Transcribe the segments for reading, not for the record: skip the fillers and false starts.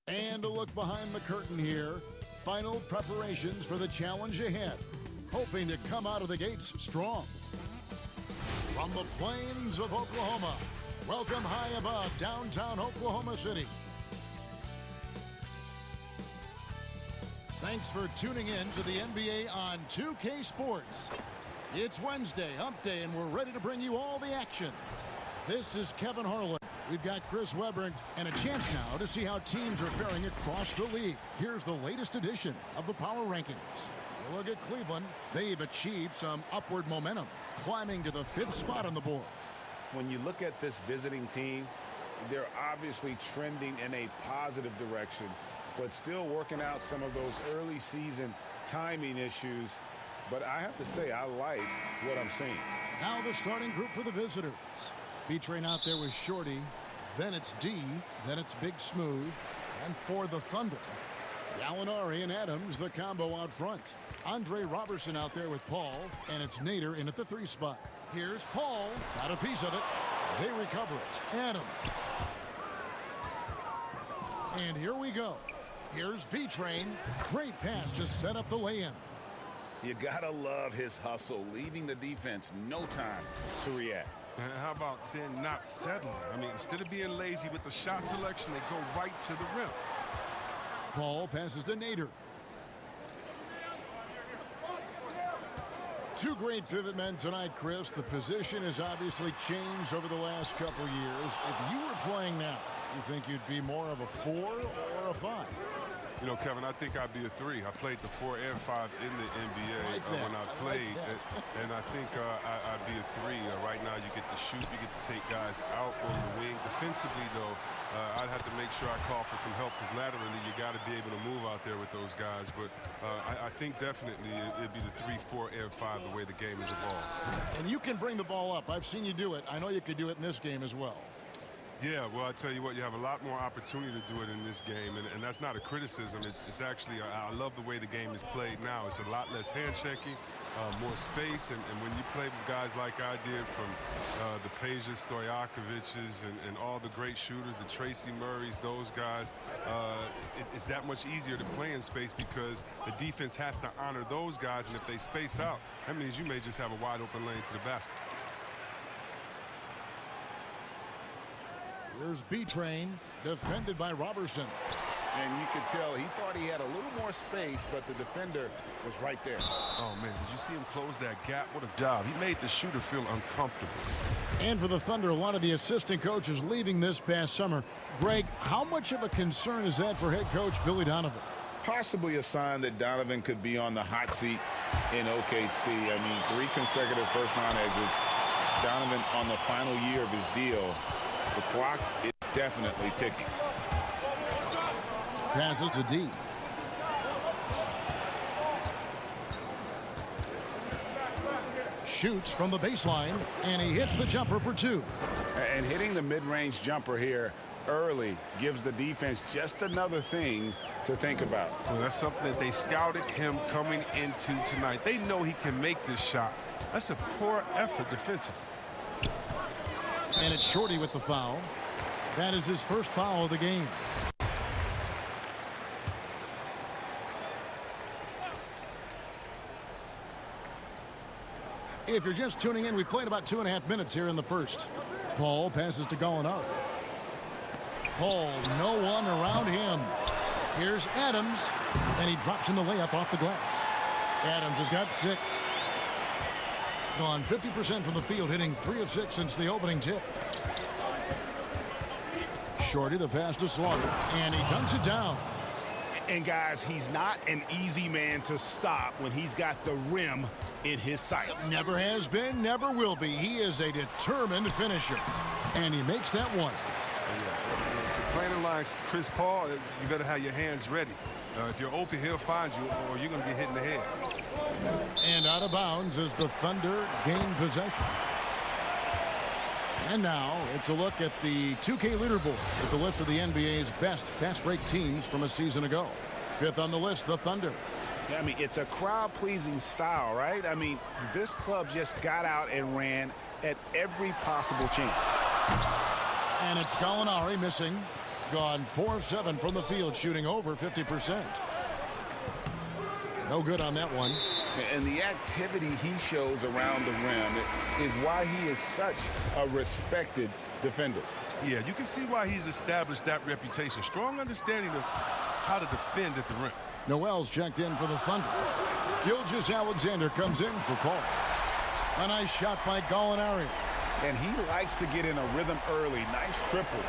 And a look behind the curtain here. Final preparations for the challenge ahead. Hoping to come out of the gates strong. From the plains of Oklahoma, welcome high above downtown Oklahoma City. Thanks for tuning in to the NBA on 2K Sports. It's Wednesday, hump day, and we're ready to bring you all the action. This is Kevin Harlan. We've got Chris Webber and a chance now to see how teams are faring across the league. Here's the latest edition of the Power Rankings. You look at Cleveland. They've achieved some upward momentum, climbing to the 5th spot on the board. When you look at this visiting team, they're obviously trending in a positive direction, but still working out some of those early season timing issues. But I have to say, I like what I'm seeing. Now the starting group for the visitors. B-Train out there with Shorty. Then it's D. Then it's Big Smooth. And for the Thunder, Gallinari and Adams, the combo out front. Andre Robertson out there with Paul. And it's Nader in at the 3 spot. Here's Paul. Got a piece of it. They recover it. Adams. And here we go. Here's B-Train. Great pass to set up the lay-in. You gotta love his hustle, leaving the defense no time to react. And how about then not settling? I mean, instead of being lazy with the shot selection, they go right to the rim. Paul passes to Nader. Two great pivot men tonight, Chris. The position has obviously changed over the last couple years. If you were playing now, you think you'd be more of a 4 or a 5? You know, Kevin, I think I'd be a 3. I played the 4 and 5 in the NBA when I played, and I think I'd be a 3. Right now, you get to shoot, you get to take guys out on the wing. Defensively, though, I'd have to make sure I call for some help because laterally, you got to be able to move out there with those guys. But I think definitely it'd be the 3, 4, and 5 the way the game has evolved. And you can bring the ball up. I've seen you do it. I know you could do it in this game as well. Yeah, well, I tell you what, you have a lot more opportunity to do it in this game, and that's not a criticism. It's actually, I love the way the game is played now. It's a lot less hand checking, more space, and when you play with guys like I did from the Peja Stojakovic's and all the great shooters, the Tracy Murrays, those guys, it's that much easier to play in space because the defense has to honor those guys, and if they space out, that means you may just have a wide open lane to the basket. Here's B-Train, defended by Robertson. And you could tell he thought he had a little more space, but the defender was right there. Oh, man, did you see him close that gap? What a job. He made the shooter feel uncomfortable. And for the Thunder, a lot of the assistant coaches leaving this past summer. Greg, how much of a concern is that for head coach Billy Donovan? Possibly a sign that Donovan could be on the hot seat in OKC. I mean, 3 consecutive first-round exits. Donovan on the final year of his deal. The clock is definitely ticking. Passes to D. Shoots from the baseline, and he hits the jumper for 2. And hitting the mid-range jumper here early gives the defense just another thing to think about. Well, that's something that they scouted him coming into tonight. They know he can make this shot. That's a poor effort defensively. And it's Shorty with the foul. That is his first foul of the game. If you're just tuning in, we played about 2.5 minutes here in the first. Paul passes to Gallinari. Paul, no one around him. Here's Adams, and he drops in the layup off the glass. Adams has got 6. Gone 50% from the field, hitting 3 of 6 since the opening tip. Shorty, the pass to Slaughter, and he dunks it down. And guys, he's not an easy man to stop when he's got the rim in his sights. Never has been, never will be. He is a determined finisher, and he makes that one. If you're playing like Chris Paul, you better have your hands ready. If you're open, he'll find you, or you're going to get hit in the head. And out of bounds as the Thunder gain possession. And now it's a look at the 2K leaderboard with the list of the NBA's best fast break teams from a season ago. 5th on the list, the Thunder. I mean, it's a crowd-pleasing style, right? I mean, this club just got out and ran at every possible chance. And it's Gallinari missing. Gone 4 of 7 from the field, shooting over 50%. No good on that one. And the activity he shows around the rim is why he is such a respected defender. Yeah, you can see why he's established that reputation. Strong understanding of how to defend at the rim. Noel's checked in for the Thunder. Gilgeous-Alexander comes in for Paul. A nice shot by Gallinari. And he likes to get in a rhythm early. Nice triple.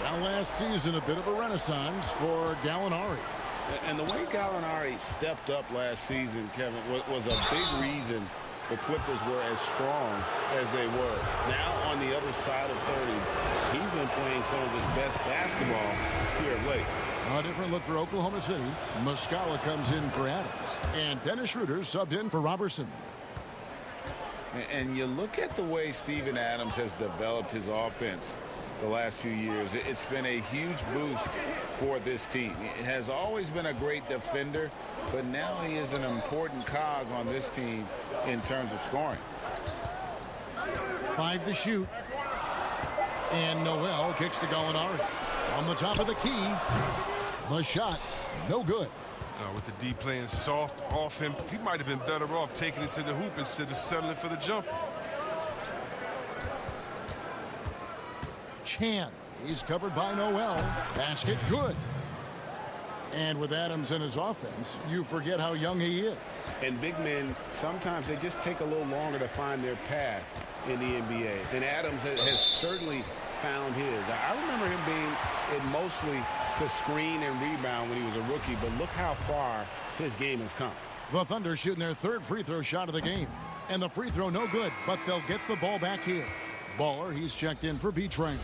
Now last season, a bit of a renaissance for Gallinari. And the way Gallinari stepped up last season, Kevin, was a big reason the Clippers were as strong as they were. Now on the other side of 30, he's been playing some of his best basketball here of late. A different look for Oklahoma City. Muscala comes in for Adams. And Dennis Schroeder subbed in for Robertson. And you look at the way Steven Adams has developed his offense the last few years. It's been a huge boost for this team. He has always been a great defender, but now he is an important cog on this team in terms of scoring. 5 to shoot. And Noel kicks to Gallinari. On the top of the key. The shot, no good. With the D playing soft off him, he might have been better off taking it to the hoop instead of settling for the jumper. Chan, he's covered by Noel. Basket, good. And with Adams in his offense, you forget how young he is. And big men, sometimes they just take a little longer to find their path in the NBA. And Adams has certainly found his. I remember him being in mostly to screen and rebound when he was a rookie, but look how far his game has come. The Thunder shooting their 3rd free throw shot of the game. And the free throw no good, but they'll get the ball back here. Baller, he's checked in for B-Train.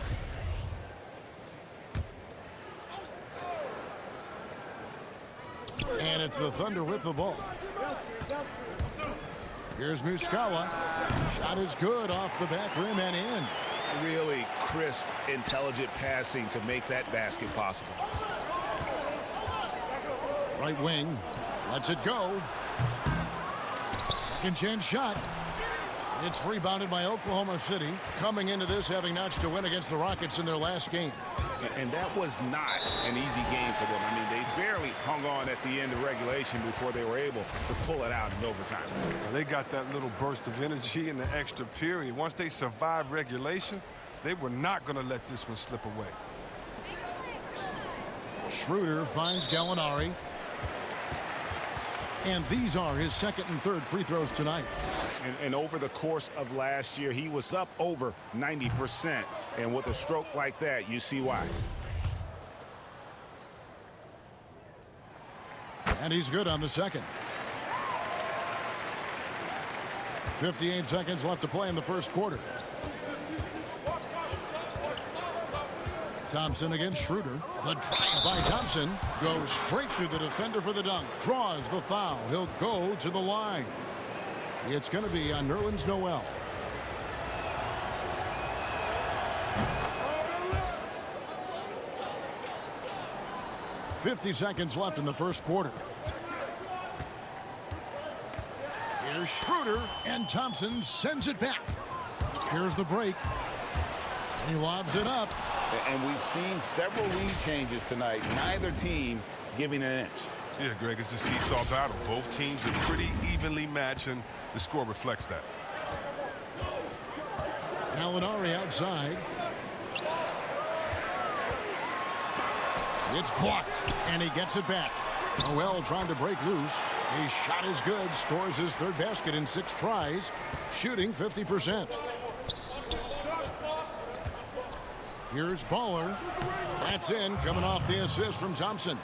And it's the Thunder with the ball. Here's Muscala. Shot is good off the back rim and in. Really crisp, intelligent passing to make that basket possible. Right wing. Lets it go. Second chance shot. It's rebounded by Oklahoma City, coming into this having notched a win against the Rockets in their last game. And that was not an easy game for them. I mean, they barely hung on at the end of regulation before they were able to pull it out in overtime. Well, they got that little burst of energy in the extra period. Once they survived regulation, they were not going to let this one slip away. Schroeder finds Gallinari. And these are his 2nd and 3rd free throws tonight. And over the course of last year, he was up over 90%. And with a stroke like that, you see why. And he's good on the 2nd. 58 seconds left to play in the 1st quarter. Thompson against Schroeder. The drive by Thompson goes straight through the defender for the dunk. Draws the foul. He'll go to the line. It's going to be on Nerlens Noel. .50 seconds left in the 1st quarter. Here's Schroeder, and Thompson sends it back. Here's the break. He lobs it up. And we've seen several lead changes tonight. Neither team giving an inch. Yeah, Greg, it's a seesaw battle. Both teams are pretty evenly matched, and the score reflects that. Gallinari outside. It's blocked, and he gets it back. Noel trying to break loose. His shot is good. Scores his 3rd basket in 6 tries. Shooting 50%. Here's Baller. That's in, coming off the assist from Thompson.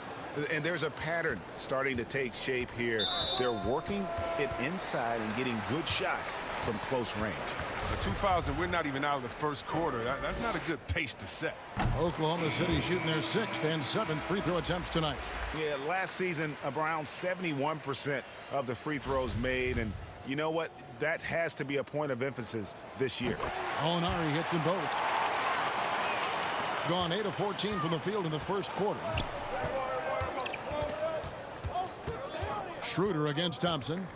And there's a pattern starting to take shape here. They're working it inside and getting good shots from close range. 2 fouls, and we're not even out of the 1st quarter. That's not a good pace to set. Oklahoma City shooting their 6th and 7th free throw attempts tonight. Yeah, last season, around 71% of the free throws made. And you know what? That has to be a point of emphasis this year. Gallinari hits them both. Gone 8 of 14 from the field in the 1st quarter. Schroeder against Thompson.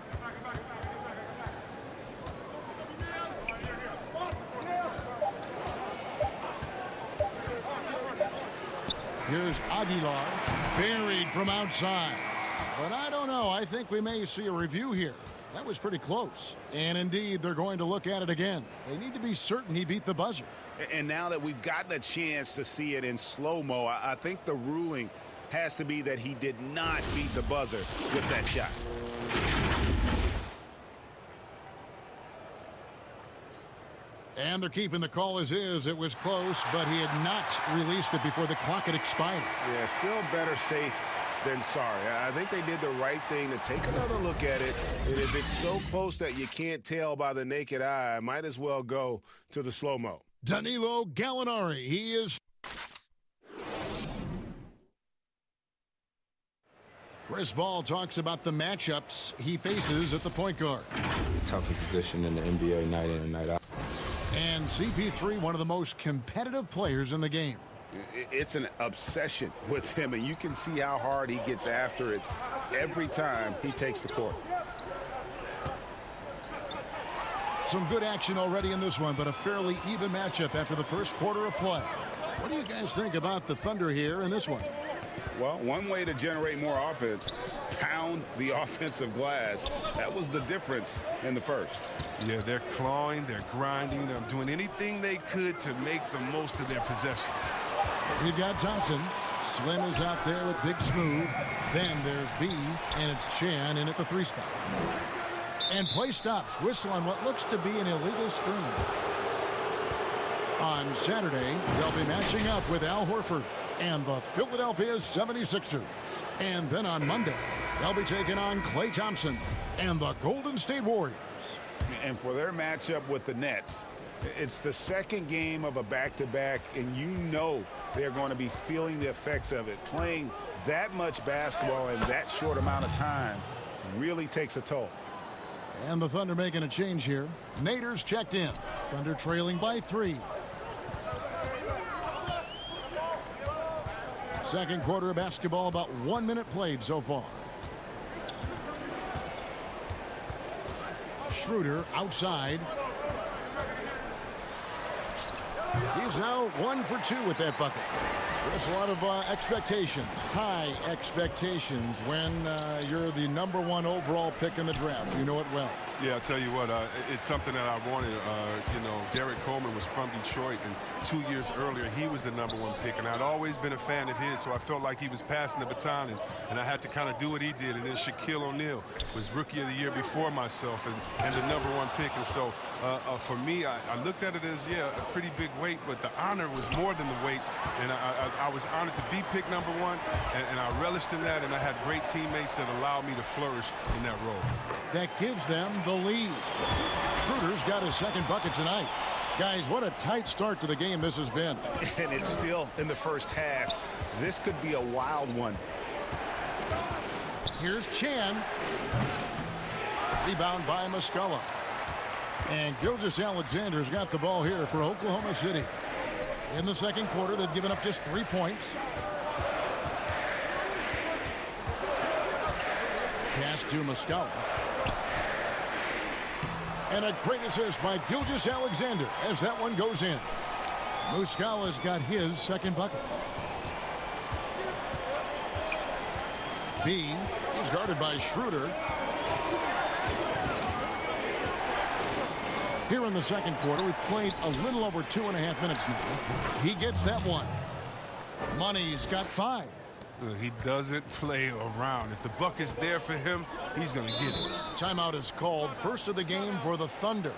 Here's Aguilar, buried from outside. But I don't know. I think we may see a review here. That was pretty close. And indeed, they're going to look at it again. They need to be certain he beat the buzzer. And now that we've gotten a chance to see it in slow-mo, I think the ruling has to be that he did not beat the buzzer with that shot. And they're keeping the call as is. It was close, but he had not released it before the clock had expired. Yeah, still better safe than sorry. I think they did the right thing to take another look at it. And if it's so close that you can't tell by the naked eye, might as well go to the slow-mo. Danilo Gallinari, he is. Chris Ball talks about the matchups he faces at the point guard. Tougher position in the NBA night in and night out. And CP3, one of the most competitive players in the game. It's an obsession with him, and you can see how hard he gets after it every time he takes the court. Some good action already in this one, but a fairly even matchup after the first quarter of play. What do you guys think about the Thunder here in this one? Well, one way to generate more offense, pound the offensive glass. That was the difference in the first. Yeah, they're clawing, they're grinding, they're doing anything they could to make the most of their possessions. We've got Thompson. Slim is out there with Big Smooth. Then there's B, and it's Chan in at the 3 spot. And play stops. Whistle on what looks to be an illegal screen. On Saturday, they'll be matching up with Al Horford and the Philadelphia 76ers. And then on Monday, they'll be taking on Klay Thompson and the Golden State Warriors. And for their matchup with the Nets, it's the second game of a back-to-back, and you know they're going to be feeling the effects of it. Playing that much basketball in that short amount of time really takes a toll. And the Thunder making a change here. Nader's checked in. Thunder trailing by 3. Second quarter of basketball, about 1 minute played so far. Schroeder outside. He's now 1 for 2 with that bucket. There's a lot of expectations, high expectations when you're the #1 overall pick in the draft. You know it well. Yeah, I'll tell you what, it's something that I wanted. You know, Derek Coleman was from Detroit, and 2 years earlier, he was the #1 pick, and I'd always been a fan of his, so I felt like he was passing the baton, and I had to kind of do what he did. And then Shaquille O'Neal was Rookie of the Year before myself and the #1 pick. And so for me, I looked at it as, yeah, a pretty big weight, but the honor was more than the weight, and I was honored to be picked #1, and I relished in that, and I had great teammates that allowed me to flourish in that role. That gives them the lead. Schroeder's got his second bucket tonight. Guys, what a tight start to the game this has been. And it's still in the first half. This could be a wild one. Here's Chan. Rebound by Muscala. And Gilgeous-Alexander's got the ball here for Oklahoma City. In the second quarter, they've given up just 3 points. Pass to Muscala. And a great assist by Gilgeous-Alexander as that one goes in. Muscala's got his second bucket. B, he's guarded by Schroeder. Here in the second quarter, we've played a little over 2.5 minutes now. He gets that one. Money's got 5. He doesn't play around. If the bucket's there for him, he's going to get it. Timeout is called. First of the game for the Thunder.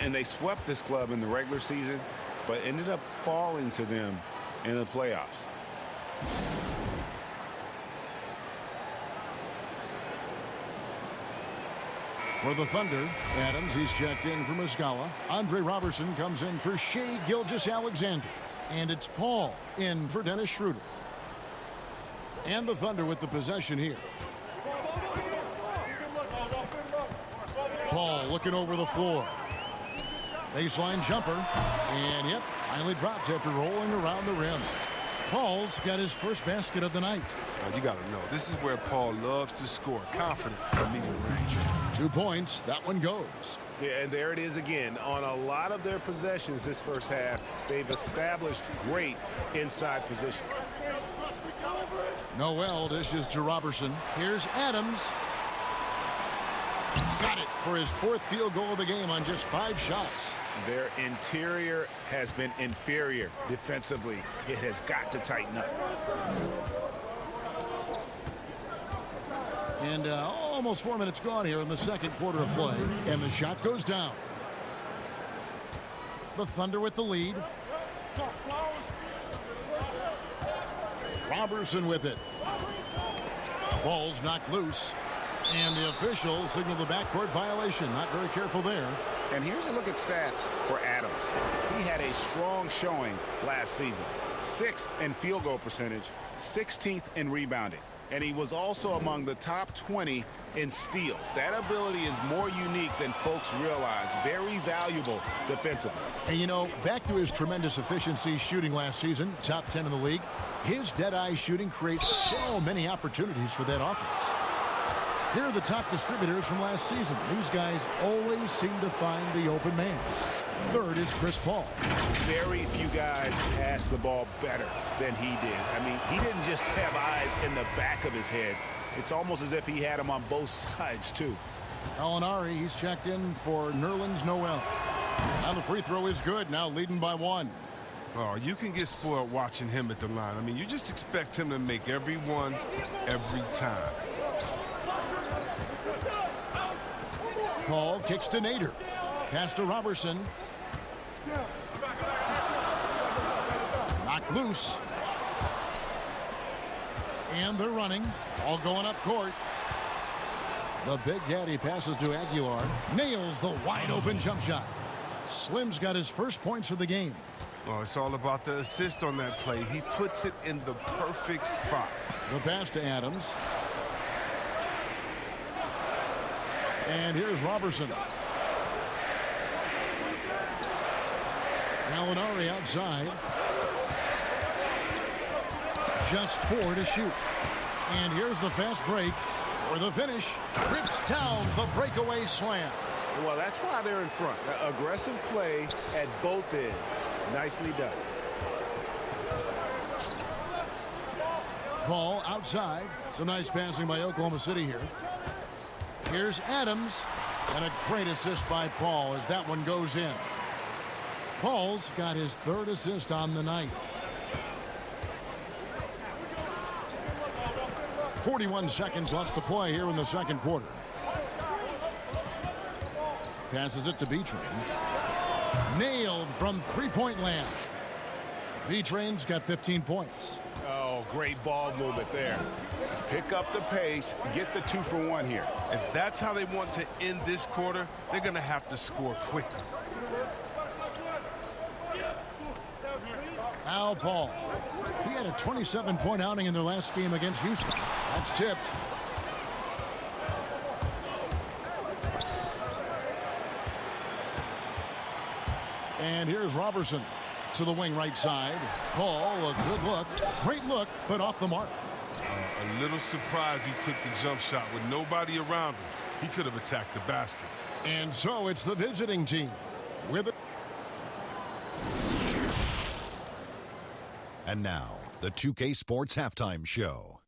And they swept this club in the regular season, but ended up falling to them in the playoffs. For the Thunder, Adams, he's checked in for Muscala. Andre Robertson comes in for Shai Gilgeous-Alexander. And it's Paul in for Dennis Schroeder. And the Thunder with the possession here. Paul looking over the floor. Baseline jumper. And yep, finally drops after rolling around the rim. Paul's got his first basket of the night. You got to know, this is where Paul loves to score. Confident from medium range. 2 points. That one goes. Yeah, and there it is again. On a lot of their possessions this first half, they've established great inside position. Noel dishes to Robertson. Here's Adams. Got it for his 4th field goal of the game on just 5 shots. Their interior has been inferior defensively. It has got to tighten up. And almost 4 minutes gone here in the second quarter of play. And the shot goes down. The Thunder with the lead. Robertson with it. Ball's knocked loose. And the official signaled the backcourt violation. Not very careful there. And here's a look at stats for Adams. He had a strong showing last season. 6th in field goal percentage, 16th in rebounding. And he was also among the top 20 in steals. That ability is more unique than folks realize. Very valuable defensively. And you know, back to his tremendous efficiency shooting last season, top 10 in the league, his dead-eye shooting creates so many opportunities for that offense. Here are the top distributors from last season. These guys always seem to find the open man. 3rd is Chris Paul. Very few guys pass the ball better than he did. I mean, he didn't just have eyes in the back of his head. It's almost as if he had them on both sides, too. Gallinari, he's checked in for Nerlens Noel. Now the free throw is good, now leading by 1. Oh, you can get spoiled watching him at the line. I mean, you just expect him to make every one, every time. Paul kicks to Nader. Pass to Robertson. Knocked loose. And they're running. All going up court. The Big Daddy passes to Aguilar. Nails the wide open jump shot. Slim's got his first points of the game. Oh, it's all about the assist on that play. He puts it in the perfect spot. The pass to Adams. And here's Robertson. Gallinari outside. Just 4 to shoot. And here's the fast break for the finish. Rips down the breakaway slam. Well, that's why they're in front. Aggressive play at both ends. Nicely done. Paul outside. Some nice passing by Oklahoma City here. Here's Adams. And a great assist by Paul as that one goes in. Paul's got his 3rd assist on the night. 41 seconds left to play here in the second quarter. Passes it to B-Train. Nailed from 3-point land. B-Train's got 15 points. Oh, great ball movement there. Pick up the pace, get the 2-for-1 here. If that's how they want to end this quarter, they're going to have to score quickly. Al Paul. He had a 27-point outing in their last game against Houston. That's tipped. And here's Robertson to the wing right side. Paul, a good look. Great look, but off the mark. A little surprised he took the jump shot with nobody around him. He could have attacked the basket. And so it's the visiting team with it. And now, the 2K Sports Halftime Show.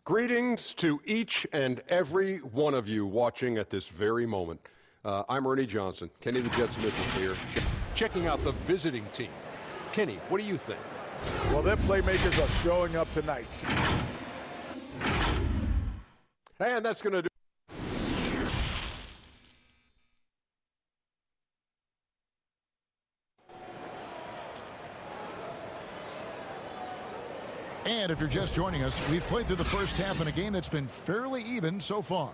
Greetings to each and every one of you watching at this very moment. I'm Ernie Johnson, Kenny the Jets Mitchell here, checking out the visiting team. Kenny, what do you think? Well, their playmakers are showing up tonight. And that's going to do. And if you're just joining us, we've played through the first half in a game that's been fairly even so far.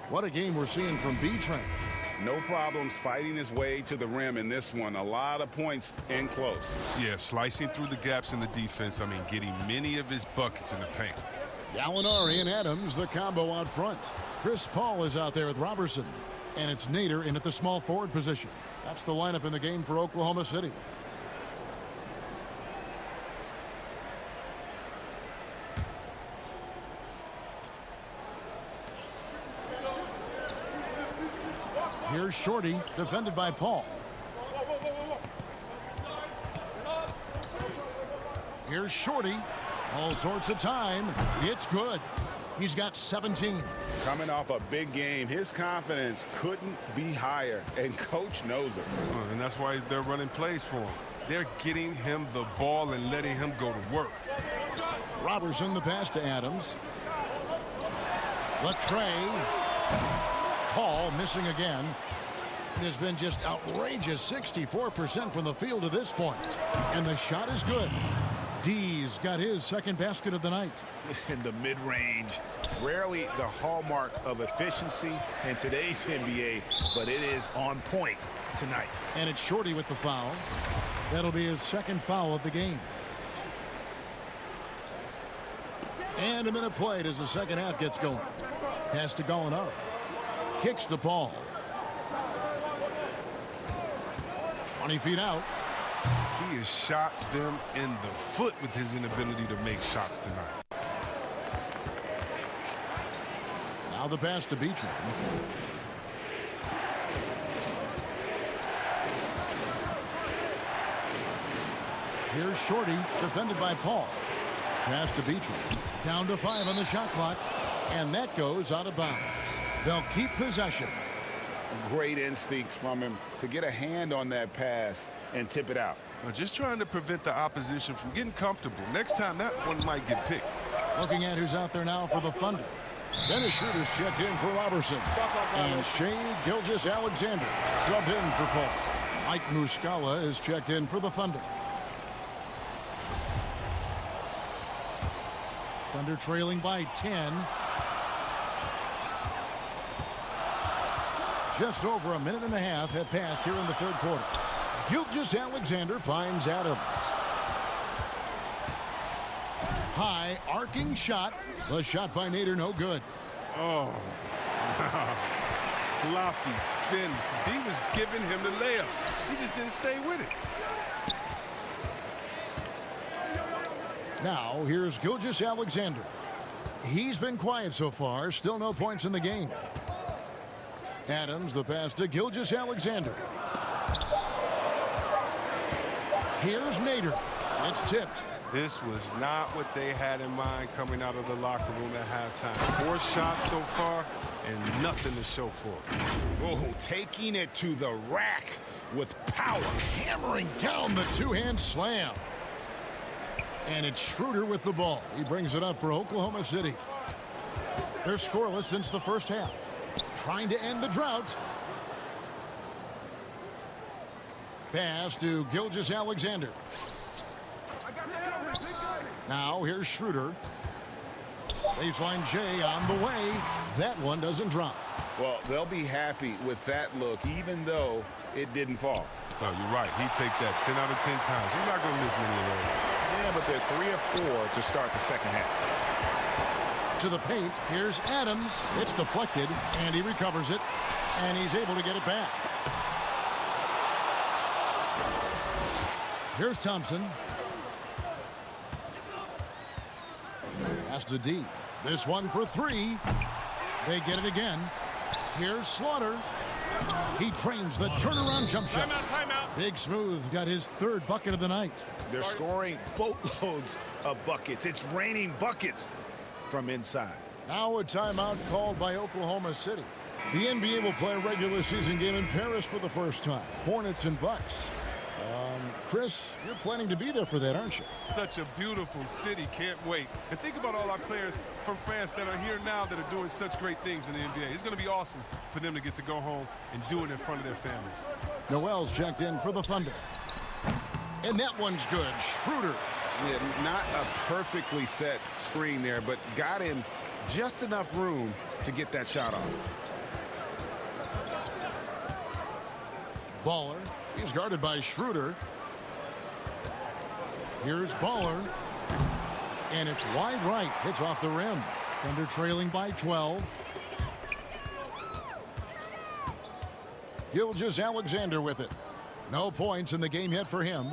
What a game we're seeing from B-Train. No problems fighting his way to the rim in this one. A lot of points in close. Yeah, slicing through the gaps in the defense. I mean, getting many of his buckets in the paint. Gallinari and Adams, the combo out front. Chris Paul is out there with Robertson. And it's Nader in at the small forward position. That's the lineup in the game for Oklahoma City. Here's Shorty, defended by Paul. Here's Shorty. All sorts of time. It's good. He's got 17. Coming off a big game, his confidence couldn't be higher, and coach knows it. And that's why they're running plays for him. They're getting him the ball and letting him go to work. Robertson the pass to Adams. Latre. Paul missing again. It has been just outrageous. 64% from the field to this point. And the shot is good. D's got his second basket of the night. In the mid-range, rarely the hallmark of efficiency in today's NBA, but it is on point tonight. And it's Shorty with the foul. That'll be his second foul of the game. And a minute played as the second half gets going. Pass to Gallinari. Kicks to Paul. 20 feet out. He has shot them in the foot with his inability to make shots tonight. Now the pass to Beecham. Here's Shorty, defended by Paul. Pass to Beecham. Down to 5 on the shot clock. And that goes out of bounds. They'll keep possession. Great instincts from him to get a hand on that pass and tip it out. Just trying to prevent the opposition from getting comfortable. Next time, that one might get picked. Looking at who's out there now for the Thunder. Dennis Schroeder's checked in for Robertson. And Shai Gilgeous-Alexander subbed in for Paul. Mike Muscala is checked in for the Thunder. Thunder trailing by 10. Just over a minute and a half have passed here in the third quarter. Gilgeous-Alexander finds Adams. High arcing shot. The shot by Nader, no good. Oh, sloppy finish. The D was giving him the layup. He just didn't stay with it. Now here's Gilgeous-Alexander. He's been quiet so far. Still no points in the game. Adams the pass to Gilgeous-Alexander. Here's Nader. It's tipped. This was not what they had in mind coming out of the locker room at halftime. 4 shots so far and nothing to show for it. Oh, taking it to the rack with power. Hammering down the two-hand slam. And it's Schroeder with the ball. He brings it up for Oklahoma City. They're scoreless since the first half. Trying to end the drought. Pass to Gilgeous-Alexander. Now here's Schroeder. Baseline J on the way. That one doesn't drop. Well, they'll be happy with that look, even though it didn't fall. No, you're right. He'd take that 10 out of 10 times. He's not going to miss many of those. Yeah, but they're 3 of 4 to start the second half. To the paint. Here's Adams. It's deflected, and he recovers it, and he's able to get it back. Here's Thompson. Pass to D. This one for 3. They get it again. Here's Slaughter. He trains the turnaround jump shot. Big Smooth got his 3rd bucket of the night. They're scoring boatloads of buckets. It's raining buckets from inside. Now a timeout called by Oklahoma City. The NBA will play a regular season game in Paris for the first time. Hornets and Bucks. Chris, you're planning to be there for that, aren't you? Such a beautiful city. Can't wait. And think about all our players from France that are here now that are doing such great things in the NBA. It's going to be awesome for them to get to go home and do it in front of their families. Noel's checked in for the Thunder. And that one's good. Schroeder. Yeah, not a perfectly set screen there, but got him just enough room to get that shot off. Baller. He's guarded by Schroeder. Here's Baller. And it's wide right. Hits off the rim. Thunder trailing by 12. Gilgeous-Alexander with it. No points in the game yet for him.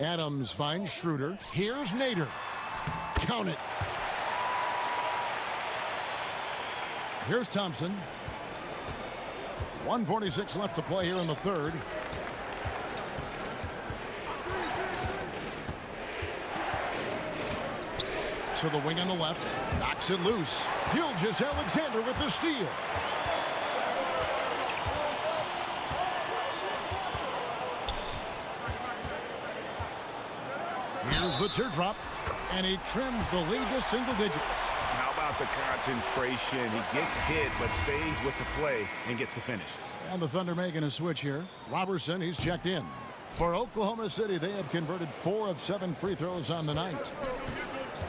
Adams finds Schroeder. Here's Nader. Count it. Here's Thompson. 1:46 left to play here in the third. to the wing on the left. Knocks it loose. BRGY.GINEBRA with the steal. Here's the teardrop, and he trims the lead to single digits. How about the concentration? He gets hit, but stays with the play and gets the finish. And the Thunder making a switch here. Robertson, he's checked in. For Oklahoma City, they have converted 4 of 7 free throws on the night.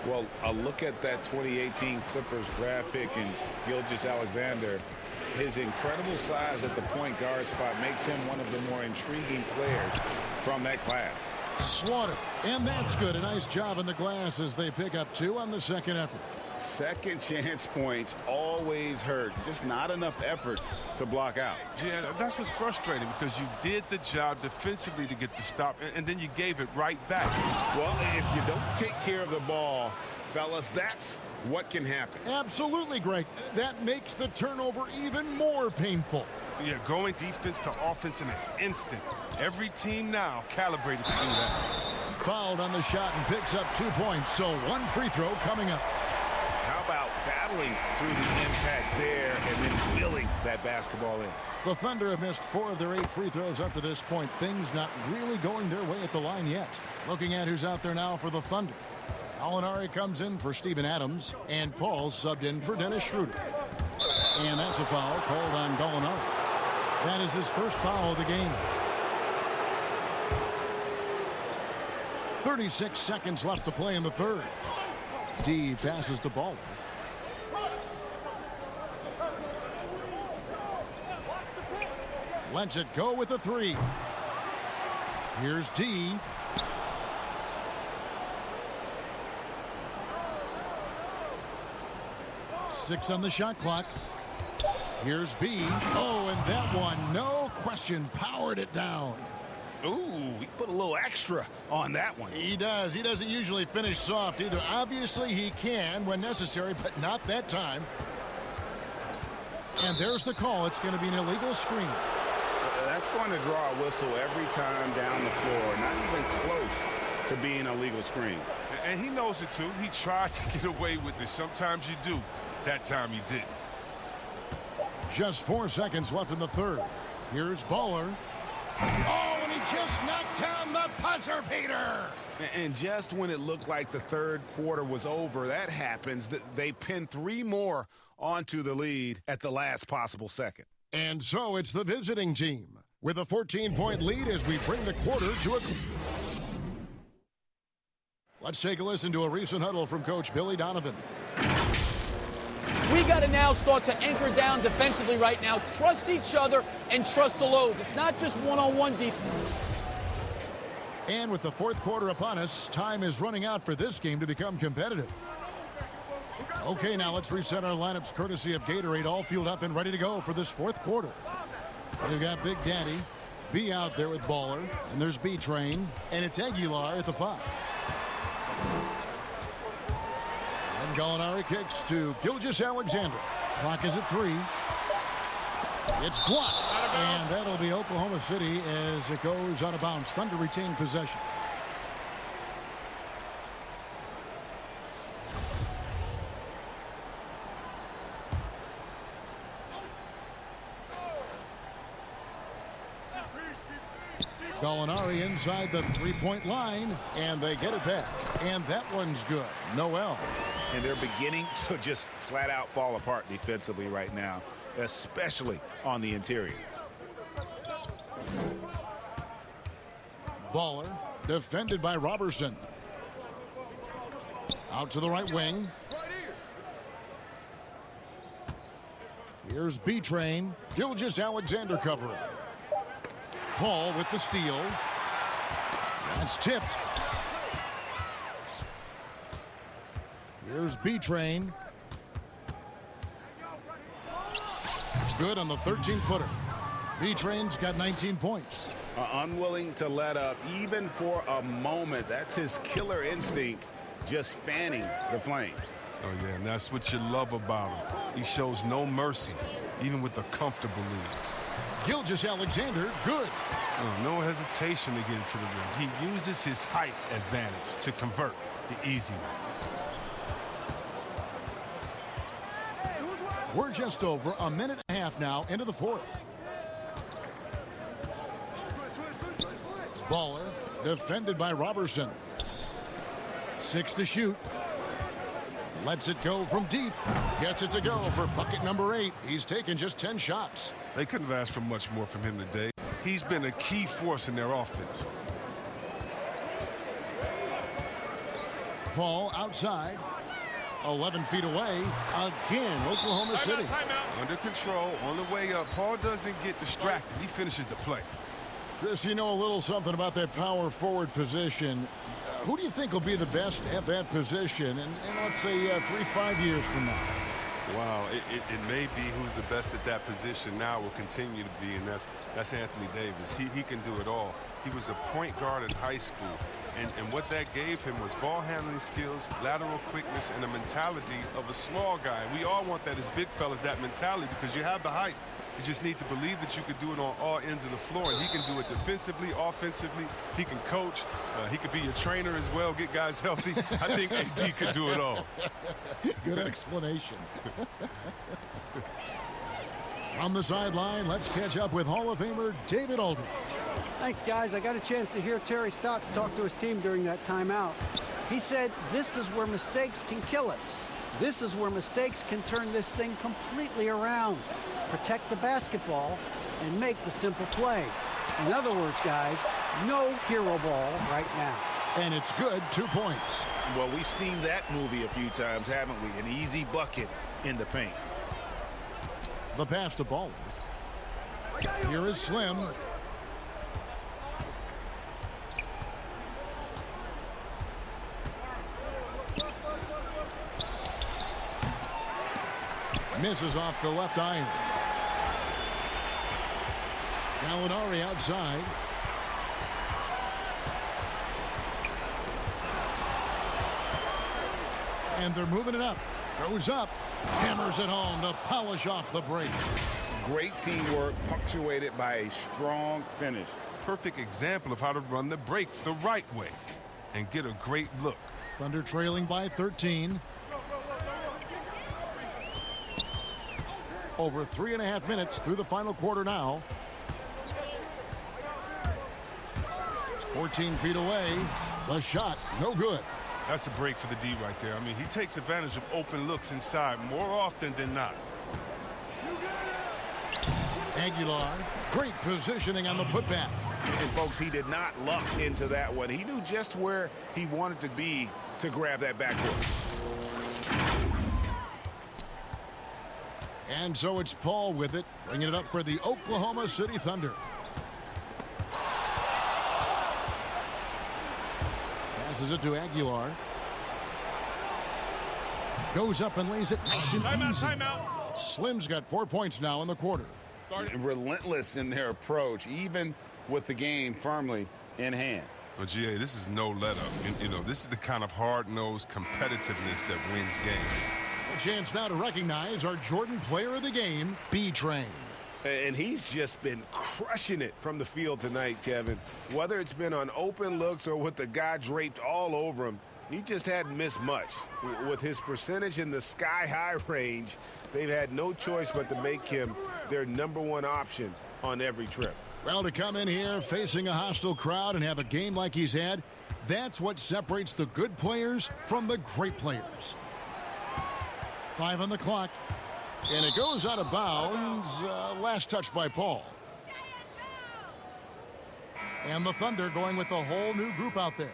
Well, a look at that 2018 Clippers draft pick and BRGY.GINEBRA. His incredible size at the point guard spot makes him one of the more intriguing players from that class. Slaughter, and that's good. A nice job in the glass as they pick up 2 on the second effort. Second chance points always hurt. Just not enough effort to block out. Yeah, that's what's frustrating because you did the job defensively to get the stop, and then you gave it right back. Well, if you don't take care of the ball, fellas, that's what can happen. Absolutely, Greg. That makes the turnover even more painful. Yeah, going defense to offense in an instant. Every team now calibrated to do that. Fouled on the shot and picks up 2 points, so 1 free throw coming up. How about battling through the impact there and then wheeling that basketball in? The Thunder have missed 4 of their 8 free throws up to this point. Things not really going their way at the line yet. Looking at who's out there now for the Thunder. Gallinari comes in for Steven Adams, and Paul subbed in for Dennis Schroeder. And that's a foul called on Gallinari. That is his first foul of the game. 36 seconds left to play in the third. D passes to Baller. Lets it go with a 3. Here's D. Six on the shot clock. Here's B. Oh, and that one, no question, powered it down. Ooh, he put a little extra on that one. He does. He doesn't usually finish soft either. Obviously, he can when necessary, but not that time. And there's the call. It's going to be an illegal screen. That's going to draw a whistle every time down the floor. Not even close to being a legal screen. And he knows it, too. He tried to get away with it. Sometimes you do. That time you didn't. Just 4 seconds left in the third. Here's Baller. Oh, and he just knocked down the buzzer beater. And just when it looked like the third quarter was over, that happens. They pin 3 more onto the lead at the last possible second. And so it's the visiting team with a 14-point lead as we bring the quarter to a... Let's take a listen to a recent huddle from Coach Billy Donovan. We got to now start to anchor down defensively right now, trust each other, and trust the loads. It's not just one-on-one defense. And with the fourth quarter upon us, time is running out for this game to become competitive. Okay, now let's reset our lineups courtesy of Gatorade, all fueled up and ready to go for this fourth quarter. They've got Big Daddy, B out there with Baller, and there's B Train, and it's Aguilar at the 5. And Gallinari kicks to BRGY.GINEBRA. Clock is at 3. It's blocked, and that'll be Oklahoma City as it goes out of bounds. Thunder retain possession. Gallinari inside the three-point line, and they get it back. And that one's good. Noel. And they're beginning to just flat out fall apart defensively right now, especially on the interior. Baller, defended by Robertson. Out to the right wing. Here's B-Train. BRGY.GINEBRA covering. Paul with the steal. That's tipped. Here's B-Train. Good on the 13-footer. B-Train's got 19 points. Unwilling to let up even for a moment. That's his killer instinct, just fanning the flames. Oh, yeah, and that's what you love about him. He shows no mercy, even with a comfortable lead. BRGY.GINEBRA, good. No hesitation to get into the rim. He uses his height advantage to convert the easy one. We're just over a minute and a half now into the fourth. Baller defended by Robertson. 6 to shoot. Lets it go from deep. Gets it to go for bucket number 8. He's taken just 10 shots. They couldn't have asked for much more from him today. He's been a key force in their offense. Paul outside. 11 feet away. Again, Oklahoma City. Under control, on the way up. Paul doesn't get distracted. He finishes the play. Chris, you know a little something about that power forward position. Who do you think will be the best at that position in let's say 3-5 years from now? Wow, it may be who's the best at that position now will continue to be, and that's Anthony Davis. He can do it all. He was a point guard in high school, and what that gave him was ball handling skills, lateral quickness, and a mentality of a small guy. We all want that as big fellas, that mentality, because you have the height. You just need to believe that you can do it on all ends of the floor, and he can do it defensively, offensively. He can coach. He could be your trainer as well, get guys healthy. I think AD could do it all. Good explanation. From the sideline, let's catch up with Hall of Famer David Aldridge. Thanks, guys. I got a chance to hear Terry Stotts talk to his team during that timeout. He said, this is where mistakes can kill us. This is where mistakes can turn this thing completely around. Protect the basketball and make the simple play. In other words, guys, no hero ball right now. And it's good, 2 points. Well, we've seen that movie a few times, haven't we? An easy bucket in the paint. The pass to Ball. Here is Slim. Misses off the left iron. Gallinari outside. And they're moving it up. Goes up. Hammers it home to polish off the break. Great teamwork punctuated by a strong finish. Perfect example of how to run the break the right way and get a great look. Thunder trailing by 13. Over 3.5 minutes through the final quarter now. 14 feet away. The shot, no good. That's a break for the D right there. I mean, he takes advantage of open looks inside more often than not. Aguilar, great positioning on the putback. And folks, he did not luck into that one. He knew just where he wanted to be to grab that backboard. And so it's Paul with it, bringing it up for the Oklahoma City Thunder. Passes it to Aguilar. Goes up and lays it nice and easy. Timeout. Slim's got 4 points now in the quarter. Relentless in their approach, even with the game firmly in hand. Well, GA, this is no let up. You know, this is the kind of hard-nosed competitiveness that wins games. A chance now to recognize our Jordan Player of the Game, B-Train. And he's just been crushing it from the field tonight, Kevin. Whether it's been on open looks or with the guy draped all over him, he just hadn't missed much. With his percentage in the sky-high range, they've had no choice but to make him their #1 option on every trip. Well, to come in here facing a hostile crowd and have a game like he's had, that's what separates the good players from the great players. 5 on the clock. And it goes out of bounds. Last touch by Paul. And the Thunder going with a whole new group out there.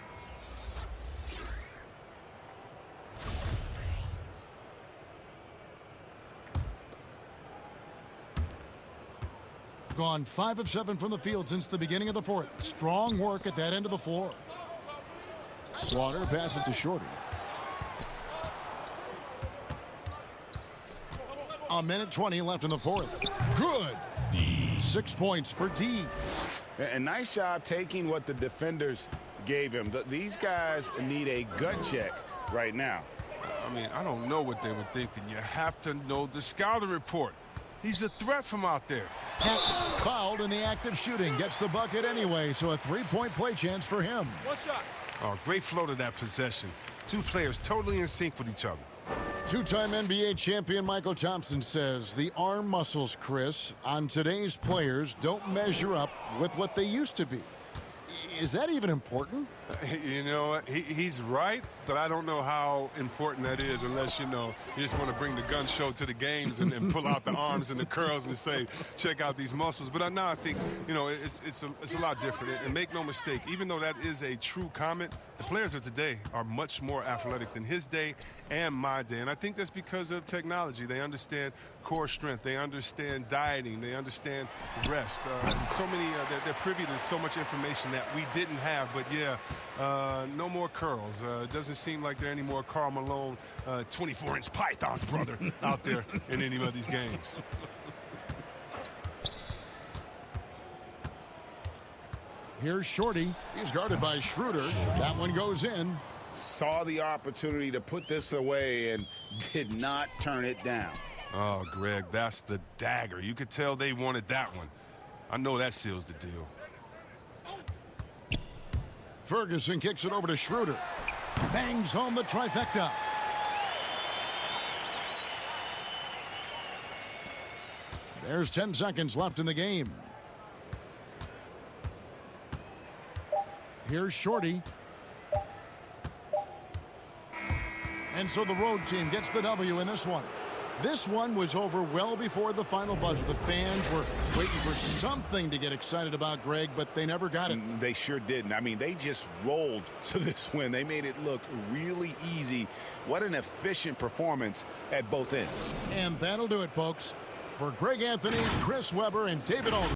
Gone 5 of 7 from the field since the beginning of the fourth. Strong work at that end of the floor. Slaughter passes to Shorty. A minute 20 left in the fourth. Good. 6 points for D. And nice job taking what the defenders gave him. These guys need a gut check right now. I mean, I don't know what they were thinking. You have to know the scouting report. He's a threat from out there. Fouled in the act of shooting. Gets the bucket anyway, so a 3-point play chance for him. One shot. Oh, great flow to that possession. Two players totally in sync with each other. Two-time NBA champion Michael Thompson says the arm muscles, Chris, on today's players don't measure up with what they used to be. Is that even important? You know what? He's right, but I don't know how important that is unless, you just want to bring the gun show to the games and pull out the arms and the curls and say, check out these muscles. But now I think, it's a lot different. And make no mistake, even though that is a true comment, the players of today are much more athletic than his day and my day. And I think that's because of technology. They understand core strength. They understand dieting. They understand rest. They're privy to so much information that we didn't have. But, yeah, no more curls. It doesn't seem like there are any more Karl Malone 24-inch pythons, brother, out there in any of these games. Here's Shorty. He's guarded by Schroeder. That one goes in. Saw the opportunity to put this away and did not turn it down. Oh, Greg, that's the dagger. You could tell they wanted that one. I know that seals the deal. Ferguson kicks it over to Schroeder. Bangs home the trifecta. There's 10 seconds left in the game. Here's Shorty. And so the road team gets the W in this one. This one was over well before the final buzzer. The fans were waiting for something to get excited about, Greg, but they never got it. They sure didn't. I mean, they just rolled to this win. They made it look really easy. What an efficient performance at both ends. And that'll do it, folks. For Greg Anthony, Chris Webber, and David Aldridge.